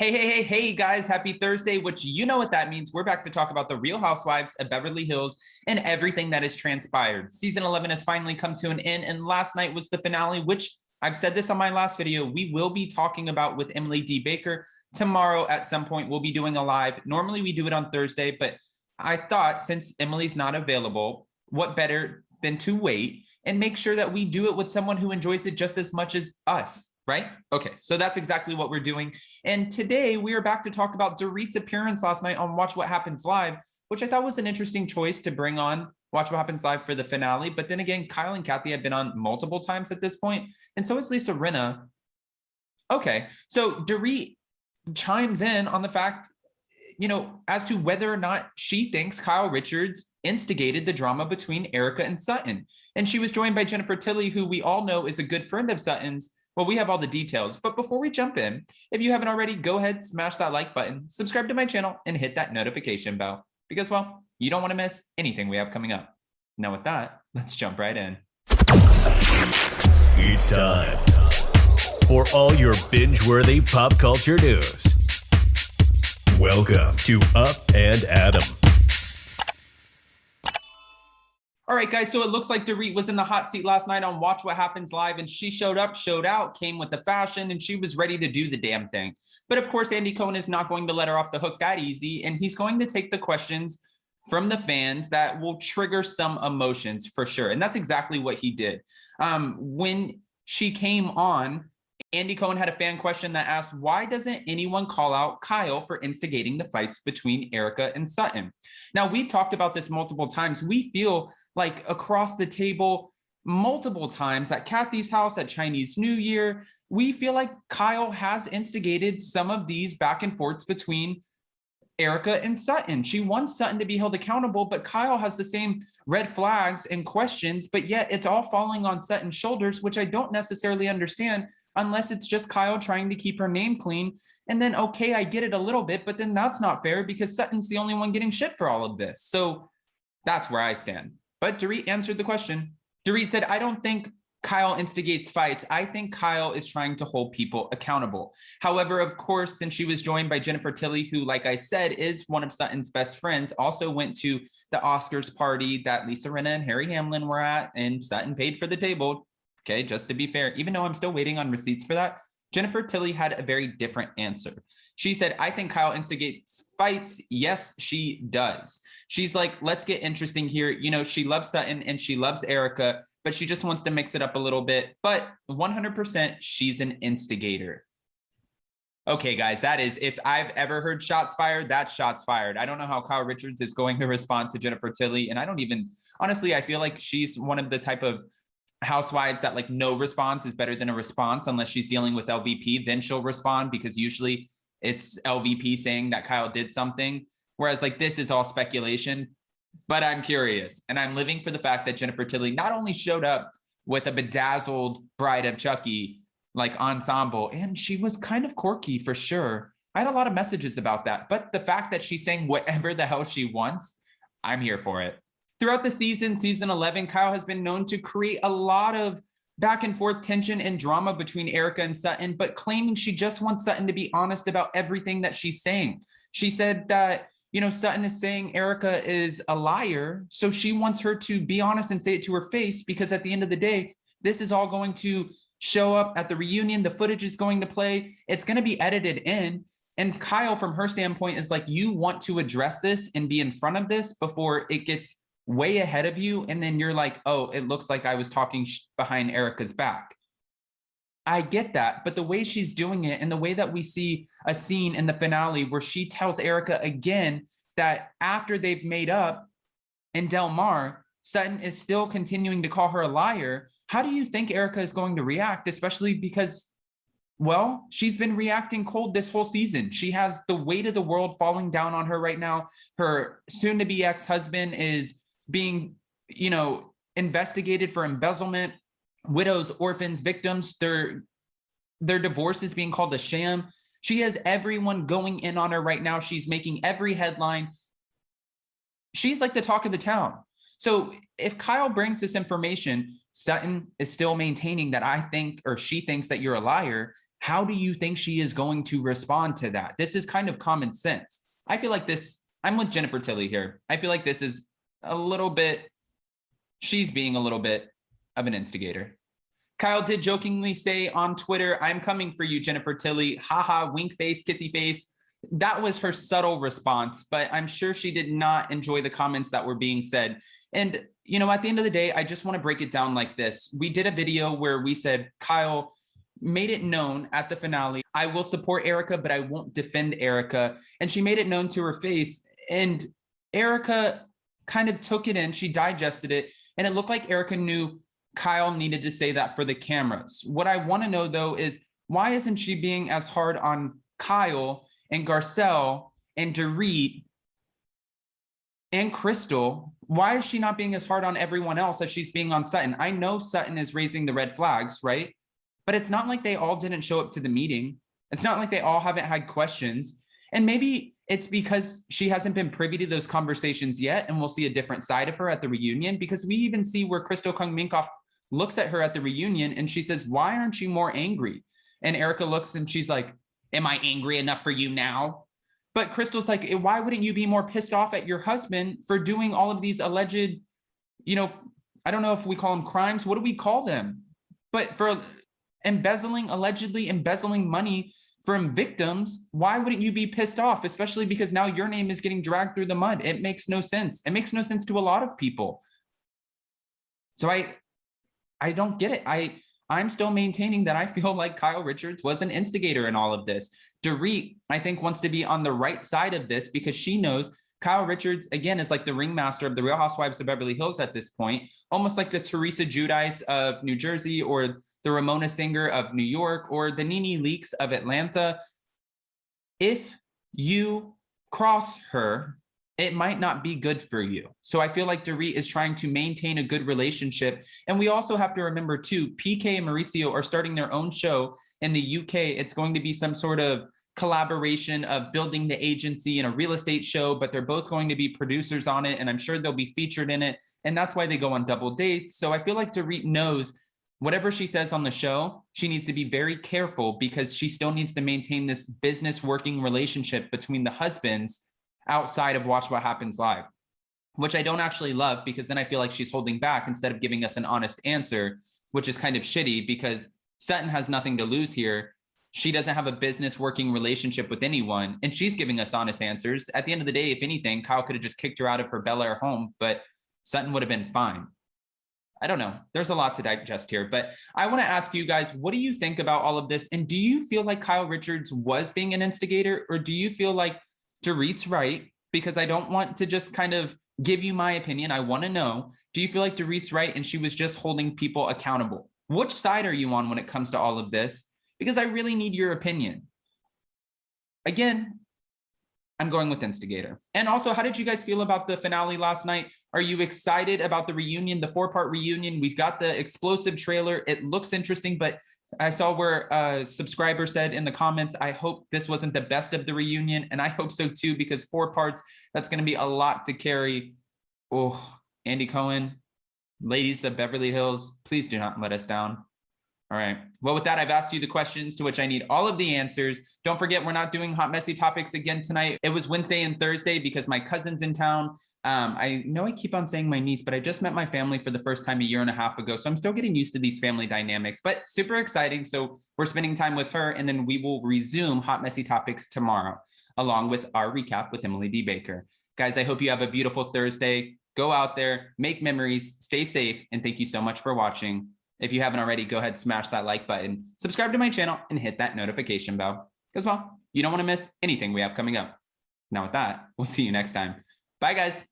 Hey, guys, happy Thursday, which you know what that means. We're back to talk about the Real Housewives of Beverly Hills and everything that has transpired. Season 11 has finally come to an end, and last night was the finale, which I've said this on my last video, we will be talking about with Emily D. Baker. Tomorrow at some point, we'll be doing a live. Normally, we do it on Thursday, but I thought since Emily's not available, what better than to wait and make sure that we do it with someone who enjoys it just as much as us. Right? Okay, so that's exactly what we're doing. And today we are back to talk about Dorit's appearance last night on Watch What Happens Live, which I thought was an interesting choice to bring on Watch What Happens Live for the finale. But then again, Kyle and Kathy have been on multiple times at this point, and so is Lisa Rinna. Okay, so Dorit chimes in on the fact, as to whether or not she thinks Kyle Richards instigated the drama between Erica and Sutton. And she was joined by Jennifer Tilly, who we all know is a good friend of Sutton's. Well, we have all the details, but before we jump in, if you haven't already, go ahead, smash that like button, subscribe to my channel, and hit that notification bell because, well, you don't want to miss anything we have coming up. Now with that, let's jump right in. It's time for all your binge-worthy pop culture news. Welcome to Up and Adam. All right, guys, so it looks like Dorit was in the hot seat last night on Watch What Happens Live, and she showed up, showed out, came with the fashion, and she was ready to do the damn thing. But of course, Andy Cohen is not going to let her off the hook that easy, and he's going to take the questions from the fans that will trigger some emotions for sure. And that's exactly what he did. When she came on, Andy Cohen had a fan question that asked, why doesn't anyone call out Kyle for instigating the fights between Erica and Sutton? Now, we've talked about this multiple times. We feel like across the table multiple times at Kathy's house, at Chinese New Year, we feel like Kyle has instigated some of these back and forths between Erica and Sutton. She wants Sutton to be held accountable, but Kyle has the same red flags and questions, but yet it's all falling on Sutton's shoulders, which I don't necessarily understand unless it's just Kyle trying to keep her name clean. And then, okay, I get it a little bit, but then that's not fair because Sutton's the only one getting shit for all of this. So that's where I stand. But Dorit answered the question. Dorit said, I don't think Kyle instigates fights. I think Kyle is trying to hold people accountable. However, of course, since she was joined by Jennifer Tilly, who, like I said, is one of Sutton's best friends, also went to the Oscars party that Lisa Rinna and Harry Hamlin were at, and Sutton paid for the table. Okay, just to be fair, even though I'm still waiting on receipts for that, Jennifer Tilly had a very different answer. She said, I think Kyle instigates fights. Yes, she does. She's like, let's get interesting here. She loves Sutton and she loves Erica, but she just wants to mix it up a little bit. But 100%, she's an instigator. Okay, guys, that is, if I've ever heard shots fired, that's shots fired. I don't know how Kyle Richards is going to respond to Jennifer Tilly. And I don't even, honestly, I feel like she's one of the type of housewives that like no response is better than a response unless she's dealing with LVP, then she'll respond because usually it's LVP saying that Kyle did something. Whereas like this is all speculation, but I'm curious. And I'm living for the fact that Jennifer Tilly not only showed up with a bedazzled Bride of Chucky like ensemble, and she was kind of quirky for sure. I had a lot of messages about that, but the fact that she's saying whatever the hell she wants, I'm here for it. Throughout the season 11, Kyle has been known to create a lot of back and forth tension and drama between Erica and Sutton, but claiming she just wants Sutton to be honest about everything that she's saying. She said that, Sutton is saying Erica is a liar, so she wants her to be honest and say it to her face because at the end of the day, this is all going to show up at the reunion. The footage is going to play. It's going to be edited in. And Kyle, from her standpoint, is like, you want to address this and be in front of this before it gets way ahead of you, and then you're like, oh, it looks like I was talking behind Erica's back. I get that, but the way she's doing it and the way that we see a scene in the finale where she tells Erica again that after they've made up in Del Mar, Sutton is still continuing to call her a liar. How do you think Erica is going to react, especially because, well, she's been reacting cold this whole season. She has the weight of the world falling down on her right now. Her soon-to-be ex-husband is being, investigated for embezzlement, widows, orphans, victims. Their divorce is being called a sham. She has everyone going in on her right now. She's making every headline. She's like the talk of the town. So if Kyle brings this information, Sutton is still maintaining that I think, or she thinks that you're a liar. how do you think she is going to respond to that? This is kind of common sense. I feel like this, I'm with Jennifer Tilly here. I feel like this is a little bit, she's being a little bit of an instigator. Kyle did jokingly say on Twitter, I'm coming for you, Jennifer Tilly. Haha, wink face, kissy face. That was her subtle response, but I'm sure she did not enjoy the comments that were being said. And, you know, at the end of the day, I just want to break it down like this. We did a video where we said, Kyle made it known at the finale, I will support Erica, but I won't defend Erica. And she made it known to her face. And Erica kind of took it in. She digested it. And it looked like Erica knew Kyle needed to say that for the cameras. What I want to know, though, is why isn't she being as hard on Kyle and Garcelle and Dorit and Crystal? Why is she not being as hard on everyone else as she's being on Sutton? I know Sutton is raising the red flags, right? But it's not like they all didn't show up to the meeting. It's not like they all haven't had questions. And maybe it's because she hasn't been privy to those conversations yet, and we'll see a different side of her at the reunion, because we even see where Crystal Kung Minkoff looks at her at the reunion and she says, why aren't you more angry? And Erica looks and she's like, am I angry enough for you now? But Crystal's like, why wouldn't you be more pissed off at your husband for doing all of these alleged, you know, I don't know if we call them crimes. What do we call them? But for allegedly embezzling money from victims, why wouldn't you be pissed off? Especially because now your name is getting dragged through the mud. It makes no sense. It makes no sense to a lot of people. So I don't get it. I'm still maintaining that I feel like Kyle Richards was an instigator in all of this. Dorit, I think, wants to be on the right side of this because she knows Kyle Richards, again, is like the ringmaster of the Real Housewives of Beverly Hills at this point, almost like the Teresa Giudice of New Jersey or the Ramona Singer of New York or the Nene Leakes of Atlanta. If you cross her, it might not be good for you. So I feel like Dorit is trying to maintain a good relationship. And we also have to remember too, PK and Maurizio are starting their own show in the UK. It's going to be some sort of collaboration of building the agency and a real estate show, but they're both going to be producers on it. And I'm sure they'll be featured in it. And that's why they go on double dates. So I feel like Dorit knows whatever she says on the show, she needs to be very careful because she still needs to maintain this business working relationship between the husbands outside of Watch What Happens Live, which I don't actually love because then I feel like she's holding back instead of giving us an honest answer, which is kind of shitty because Sutton has nothing to lose here. She doesn't have a business working relationship with anyone, and she's giving us honest answers. At the end of the day, if anything, Kyle could have just kicked her out of her Bel Air home, but Sutton would have been fine. I don't know. There's a lot to digest here, but I want to ask you guys, what do you think about all of this? And do you feel like Kyle Richards was being an instigator, or do you feel like Dorit's right? Because I don't want to just kind of give you my opinion. I want to know, do you feel like Dorit's right and she was just holding people accountable? Which side are you on when it comes to all of this? Because I really need your opinion. Again, I'm going with instigator. And also, how did you guys feel about the finale last night? Are you excited about the reunion, the 4-part reunion? We've got the explosive trailer. It looks interesting, but I saw where a subscriber said in the comments, I hope this wasn't the best of the reunion. And I hope so too, because 4 parts, that's going to be a lot to carry. Oh, Andy Cohen, ladies of Beverly Hills, please do not let us down. All right. Well, with that, I've asked you the questions to which I need all of the answers. Don't forget, we're not doing Hot Messy Topics again tonight. It was Wednesday and Thursday because my cousin's in town. I know I keep on saying my niece, but I just met my family for the first time a year and a half ago. So I'm still getting used to these family dynamics, but super exciting. So we're spending time with her, and then we will resume Hot Messy Topics tomorrow, along with our recap with Emily D. Baker. Guys, I hope you have a beautiful Thursday. Go out there, make memories, stay safe, and thank you so much for watching. If you haven't already, go ahead, smash that like button, subscribe to my channel, and hit that notification bell. Because, well, you don't want to miss anything we have coming up. Now with that, we'll see you next time. Bye, guys.